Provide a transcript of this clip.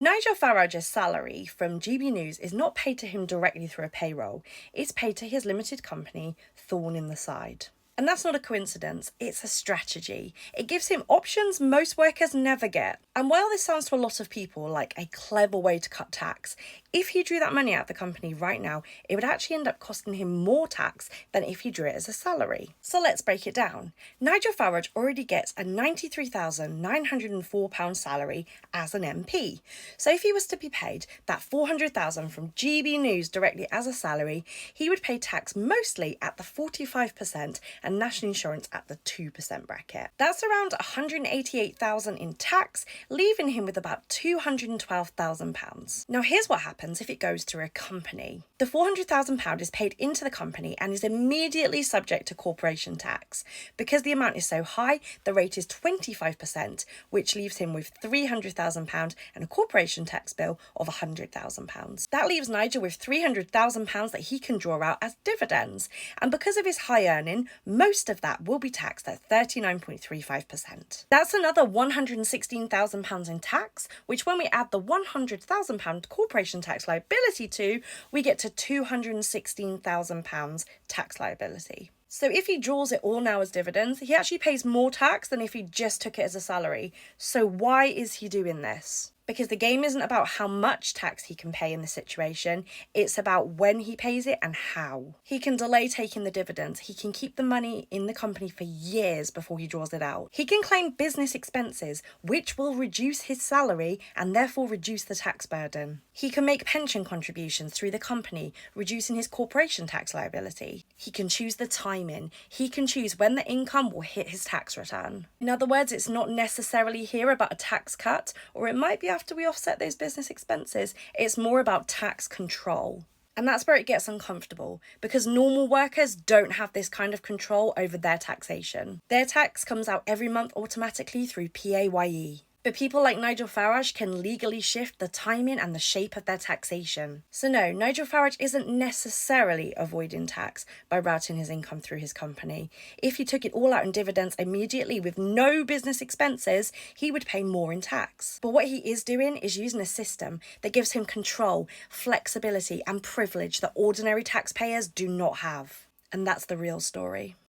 Nigel Farage's salary from GB News is not paid to him directly through a payroll, it's paid to his limited company, Thorn in the Side. And that's not a coincidence, it's a strategy. It gives him options most workers never get. And while this sounds to a lot of people like a clever way to cut tax, if he drew that money out of the company right now, it would actually end up costing him more tax than if he drew it as a salary. So let's break it down. Nigel Farage already gets a £93,904 salary as an MP. So if he was to be paid that $400,000 from GB News directly as a salary, he would pay tax mostly at the 45% and national insurance at the 2% bracket. That's around £188,000 in tax, leaving him with about £212,000. Now here's what happens if it goes through a company. The £400,000 is paid into the company and is immediately subject to corporation tax. Because the amount is so high, the rate is 25%, which leaves him with £300,000 and a corporation tax bill of £100,000. That leaves Nigel with £300,000 that he can draw out as dividends. And because of his high earning, most of that will be taxed at 39.35%. That's another £116,000 in tax, which when we add the £100,000 corporation tax liability to, we get to £216,000 tax liability. So if he draws it all now as dividends, he actually pays more tax than if he just took it as a salary. So why is he doing this? Because the game isn't about how much tax he can pay in this situation, it's about when he pays it and how. He can delay taking the dividends, he can keep the money in the company for years before he draws it out. He can claim business expenses, which will reduce his salary and therefore reduce the tax burden. He can make pension contributions through the company, reducing his corporation tax liability. He can choose the timing, he can choose when the income will hit his tax return. In other words, it's not necessarily here about a tax cut, or it might be after we offset those business expenses, it's more about tax control. And that's where it gets uncomfortable, because normal workers don't have this kind of control over their taxation. Their tax comes out every month automatically through PAYE. But people like Nigel Farage can legally shift the timing and the shape of their taxation. So no, Nigel Farage isn't necessarily avoiding tax by routing his income through his company. If he took it all out in dividends immediately with no business expenses, he would pay more in tax. But what he is doing is using a system that gives him control, flexibility, and privilege that ordinary taxpayers do not have. And that's the real story.